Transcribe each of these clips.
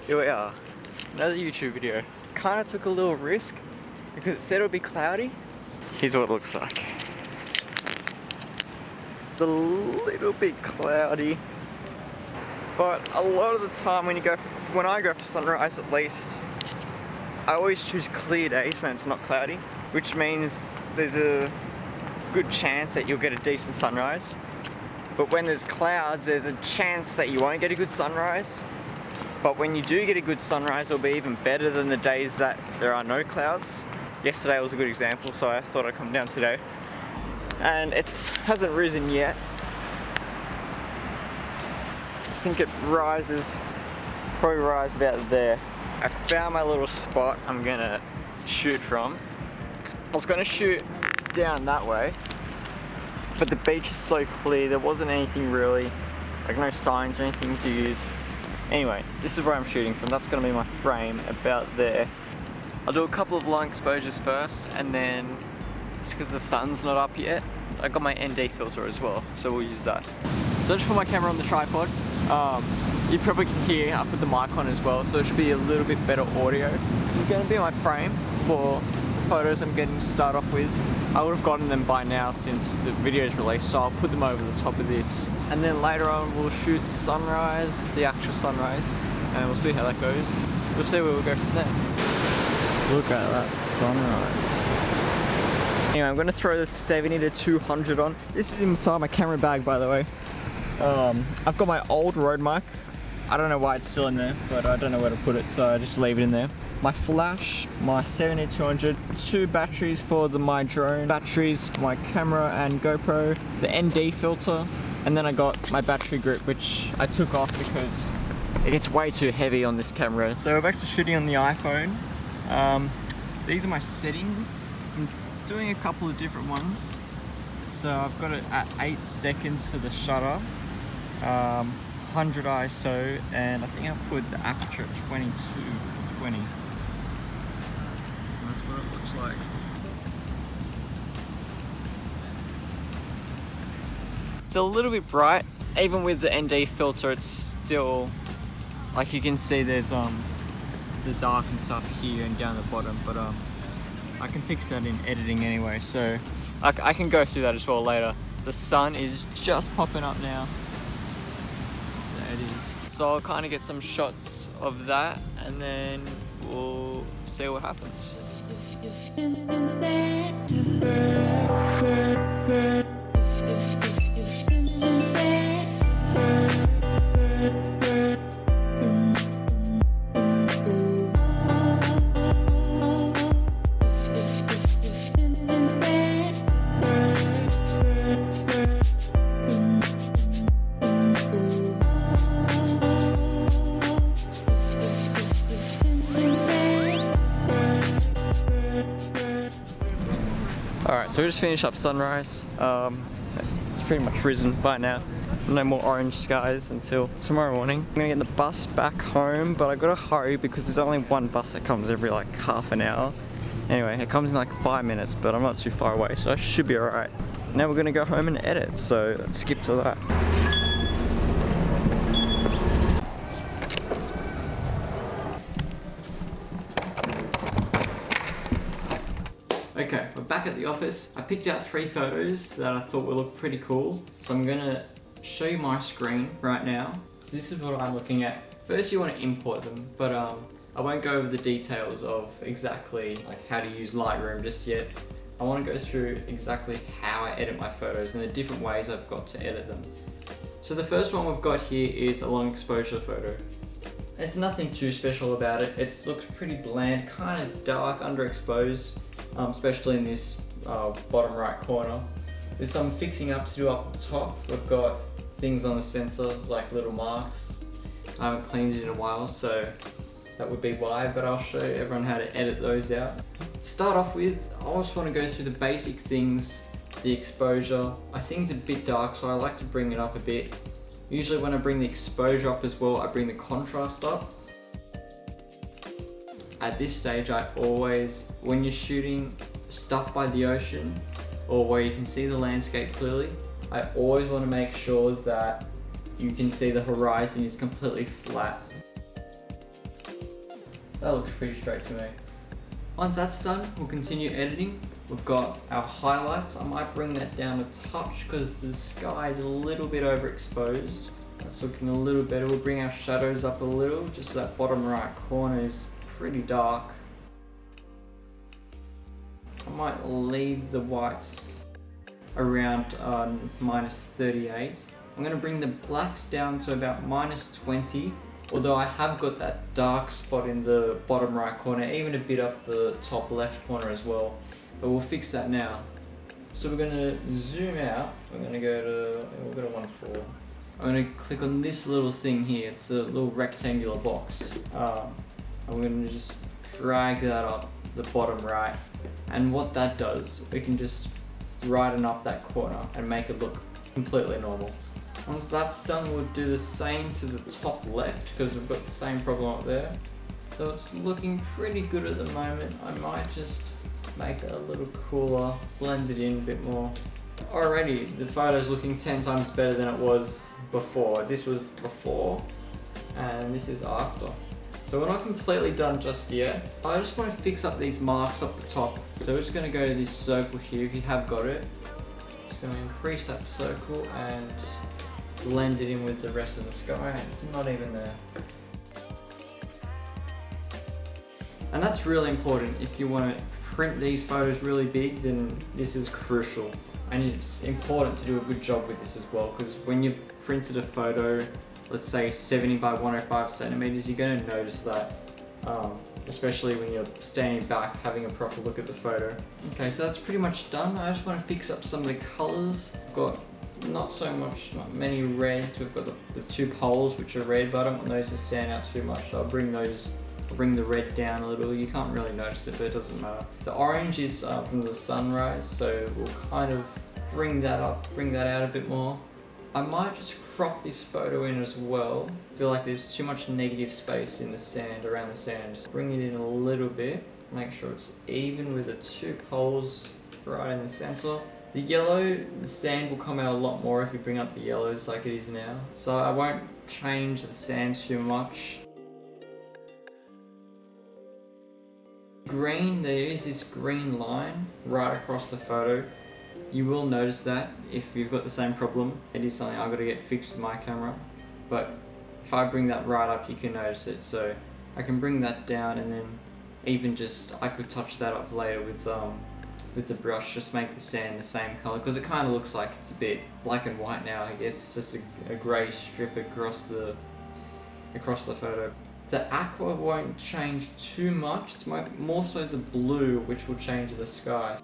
Here we are, another YouTube video. Kind of took a little risk because it said it would be cloudy. Here's what it looks like. It's a little bit cloudy, but a lot of the time when I go for sunrise at least, I always choose clear days when it's not cloudy, which means there's a good chance that you'll get a decent sunrise. But when there's clouds, there's a chance that you won't get a good sunrise. But when you do get a good sunrise, it'll be even better than the days that there are no clouds. Yesterday was a good example, so I thought I'd come down today. And it hasn't risen yet. I think it probably rise about there. I found my little spot I'm gonna shoot from. I was gonna shoot down that way, but the beach is so clear, there wasn't anything really, like no signs or anything to use. Anyway, this is where I'm shooting from. That's gonna be my frame about there. I'll do a couple of long exposures first, and then just because the sun's not up yet, I got my ND filter as well, so we'll use that. So I just put my camera on the tripod. You probably can hear I put the mic on as well, so it should be a little bit better audio. This is gonna be my frame for the photos I'm getting to start off with. I would have gotten them by now since the video is released, so I'll put them over the top of this. And then later on we'll shoot sunrise, the actual sunrise, and we'll see how that goes. We'll see where we'll go from there. Look at that sunrise. Anyway, I'm going to throw the 70 to 200 on. This is inside my camera bag, by the way. I've got my old Rode mic. I don't know why it's still in there, but I don't know where to put it, so I just leave it in there. My flash, my 70-200, 2 batteries for my drone, batteries for my camera and GoPro, the ND filter, and then I got my battery grip, which I took off because it gets way too heavy on this camera. So we're back to shooting on the iPhone. These are my settings. I'm doing a couple of different ones. So I've got it at 8 seconds for the shutter, 100 ISO, and I think I'll put the aperture at 22 to 20. That's what it looks like. It's a little bit bright. Even with the ND filter, it's still, like you can see there's the dark and stuff here and down the bottom, but I can fix that in editing anyway, so I can go through that as well later. The sun is just popping up now. There it is. So I'll kind of get some shots of that and then we'll see what happens. Alright, so we just finished up sunrise. It's pretty much risen by now. No more orange skies until tomorrow morning. I'm gonna get the bus back home, but I gotta hurry because there's only one bus that comes every like half an hour. Anyway, it comes in like 5 minutes, but I'm not too far away, so I should be alright. Now we're gonna go home and edit, so let's skip to that. Okay, we're back at the office. I picked out 3 photos that I thought would look pretty cool. So I'm gonna show you my screen right now. So this is what I'm looking at. First you want to import them, but I won't go over the details of exactly like how to use Lightroom just yet. I want to go through exactly how I edit my photos and the different ways I've got to edit them. So the first one we've got here is a long exposure photo. It's nothing too special about it. It looks pretty bland, kind of dark, underexposed. Especially in this bottom right corner. There's some fixing up to do up the top. We've got things on the sensor, like little marks. I haven't cleaned it in a while, so that would be why, but I'll show everyone how to edit those out. To start off with, I just want to go through the basic things, the exposure. I think it's a bit dark, so I like to bring it up a bit. Usually when I bring the exposure up as well, I bring the contrast up. At this stage, I always, when you're shooting stuff by the ocean or where you can see the landscape clearly, I always want to make sure that you can see the horizon is completely flat. That looks pretty straight to me. Once that's done, we'll continue editing. We've got our highlights. I might bring that down a touch because the sky is a little bit overexposed. That's looking a little better. We'll bring our shadows up a little, just so that bottom right corner is pretty dark. I might leave the whites around -38. I'm going to bring the blacks down to about -20, although I have got that dark spot in the bottom right corner, even a bit up the top left corner as well, but we'll fix that now. So we're going to zoom out. We're going to go to 1.4. I'm going to click on this little thing here. It's a little rectangular box. I'm going to just drag that up the bottom right, and what that does, we can just brighten up that corner and make it look completely normal. Once that's done, we'll do the same to the top left because we've got the same problem up there. So it's looking pretty good at the moment. I might just make it a little cooler, blend it in a bit more. Already, the photo's looking 10 times better than it was before. This was before, and this is after. So we're not completely done just yet. I just want to fix up these marks up the top. So we're just going to go to this circle here, if you have got it. Just going to increase that circle and blend it in with the rest of the sky. It's not even there. And that's really important. If you want to print these photos really big, then this is crucial. And it's important to do a good job with this as well, because when you've printed a photo, let's say 70 by 105 centimeters, you're going to notice that, especially when you're standing back having a proper look at the photo. Okay, so that's pretty much done. I just want to fix up some of the colors. I've got not many reds. We've got the two poles which are red, but I don't want those to stand out too much. So I'll bring the red down a little. You can't really notice it, but it doesn't matter. The orange is from the sunrise, so we'll kind of bring that up, bring that out a bit more. I might just crop this photo in as well. I feel like there's too much negative space in the sand, around the sand. Just bring it in a little bit. Make sure it's even with the two poles right in the center. The yellow, the sand will come out a lot more if you bring up the yellows like it is now. So I won't change the sand too much. Green, there is this green line right across the photo. You will notice that if you've got the same problem. It is something I've got to get fixed with my camera. But if I bring that right up, you can notice it. So I can bring that down, and then even just, I could touch that up later with the brush, just make the sand the same color, because it kind of looks like it's a bit black and white now, I guess. Just a grey strip across the photo. The aqua won't change too much. It's more so the blue which will change the sky.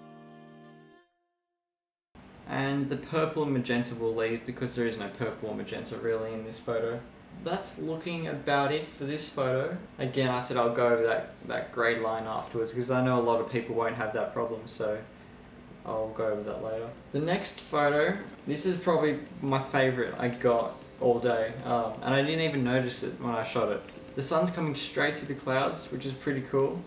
And the purple and magenta will leave because there is no purple or magenta really in this photo. That's looking about it for this photo. Again, I said I'll go over that grey line afterwards because I know a lot of people won't have that problem, so I'll go over that later. The next photo, this is probably my favourite I got all day, and I didn't even notice it when I shot it. The sun's coming straight through the clouds, which is pretty cool,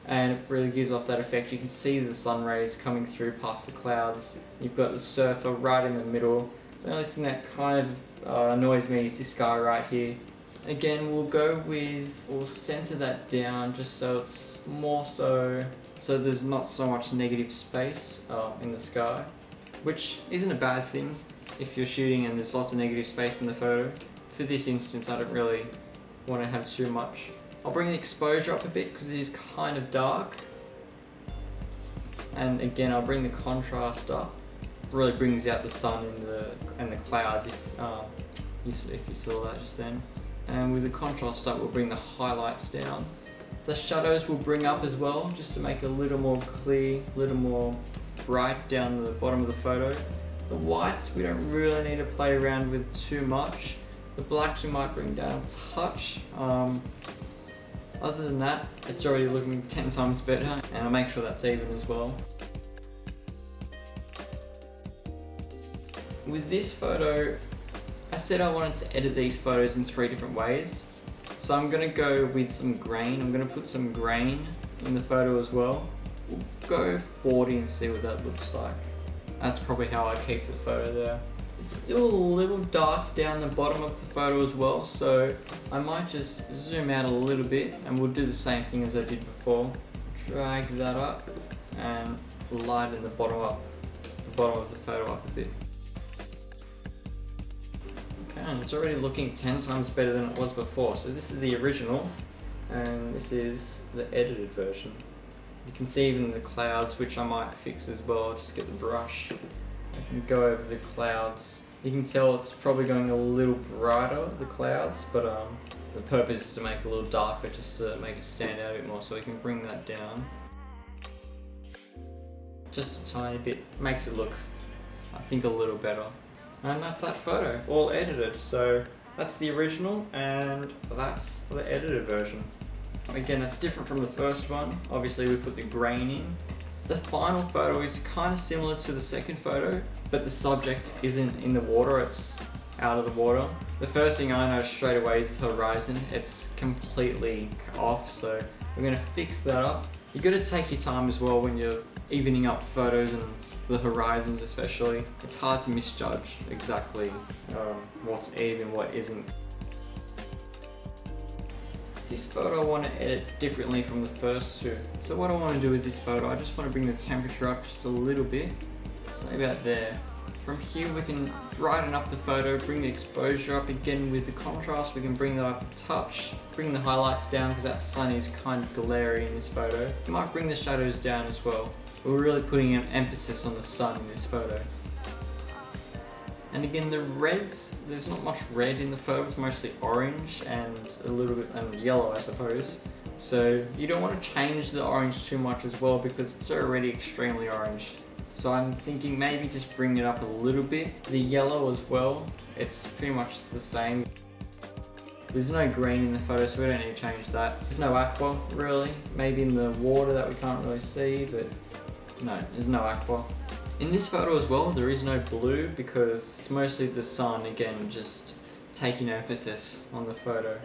and it really gives off that effect. You can see the sun rays coming through past the clouds. You've got the surfer right in the middle. The only thing that kind of annoys me is this guy right here. Again, we'll center that down just so it's more so there's not so much negative space in the sky, which isn't a bad thing if you're shooting and there's lots of negative space in the photo. For this instance, I don't really want to have too much. I'll bring the exposure up a bit because it is kind of dark, and again I'll bring the contrast up. It really brings out the sun and the clouds if you saw that just then. And with the contrast up, we'll bring the highlights down. The shadows we'll bring up as well, just to make it a little more clear, a little more bright down the bottom of the photo. The whites we don't really need to play around with too much. The blacks we might bring down a touch. Other than that, it's already looking 10 times better, and I'll make sure that's even as well. With this photo, I said I wanted to edit these photos in 3 different ways. So I'm going to go with some grain. I'm going to put some grain in the photo as well. We'll go 40 and see what that looks like. That's probably how I keep the photo there. It's still a little dark down the bottom of the photo as well, so I might just zoom out a little bit and we'll do the same thing as I did before. Drag that up and lighten the bottom of the photo up a bit. Okay, and it's already looking 10 times better than it was before. So this is the original and this is the edited version. You can see even the clouds, which I might fix as well. Just get the brush. I can go over the clouds. You can tell it's probably going a little brighter, the clouds, but the purpose is to make it a little darker, just to make it stand out a bit more, so we can bring that down. Just a tiny bit, makes it look, I think, a little better. And that's that photo, all edited. So that's the original and that's the edited version. Again, that's different from the first one. Obviously we put the grain in. The final photo is kind of similar to the second photo, but the subject isn't in the water, it's out of the water. The first thing I noticed straight away is the horizon. It's completely off, so we're gonna fix that up. You gotta take your time as well when you're evening up photos and the horizons especially. It's hard to misjudge exactly what's even, what isn't. This photo I want to edit differently from the first two. So what I want to do with this photo, I just want to bring the temperature up just a little bit. So about there. From here we can brighten up the photo, bring the exposure up again with the contrast. We can bring that up a touch, bring the highlights down because that sun is kind of glary in this photo. You might bring the shadows down as well. We're really putting an emphasis on the sun in this photo. And again, the reds, there's not much red in the photo, it's mostly orange and a little bit yellow, I suppose. So you don't want to change the orange too much as well because it's already extremely orange. So I'm thinking maybe just bring it up a little bit. The yellow as well, it's pretty much the same. There's no green in the photo, so we don't need to change that. There's no aqua, really. Maybe in the water that we can't really see, but no, there's no aqua. In this photo as well, there is no blue because it's mostly the sun, again, just taking emphasis on the photo.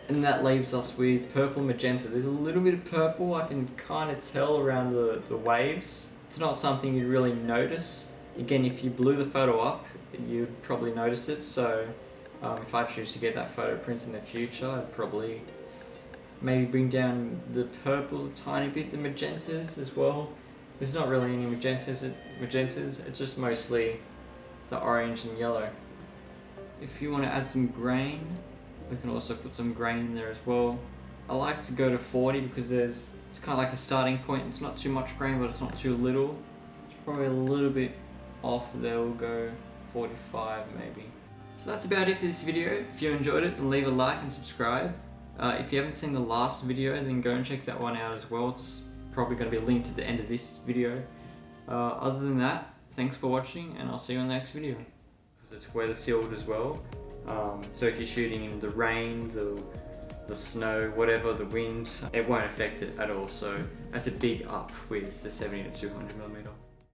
And that leaves us with purple magenta. There's a little bit of purple, I can kind of tell around the waves. It's not something you'd really notice. Again, if you blew the photo up, you'd probably notice it. So if I choose to get that photo print in the future, I'd probably maybe bring down the purples a tiny bit, the magentas as well. There's not really any magentas, it's just mostly the orange and yellow. If you want to add some grain, we can also put some grain in there as well. I like to go to 40 because it's kind of like a starting point. It's not too much grain, but it's not too little. It's probably a little bit off there, we'll go 45 maybe. So that's about it for this video. If you enjoyed it, then leave a like and subscribe. If you haven't seen the last video, then go and check that one out as well. It's probably going to be linked at the end of this video. Other than that, thanks for watching and I'll see you in the next video. Because it's weather sealed as well. So if you're shooting in the rain, the snow, whatever, the wind, it won't affect it at all. So that's a big up with the 70 to 200mm.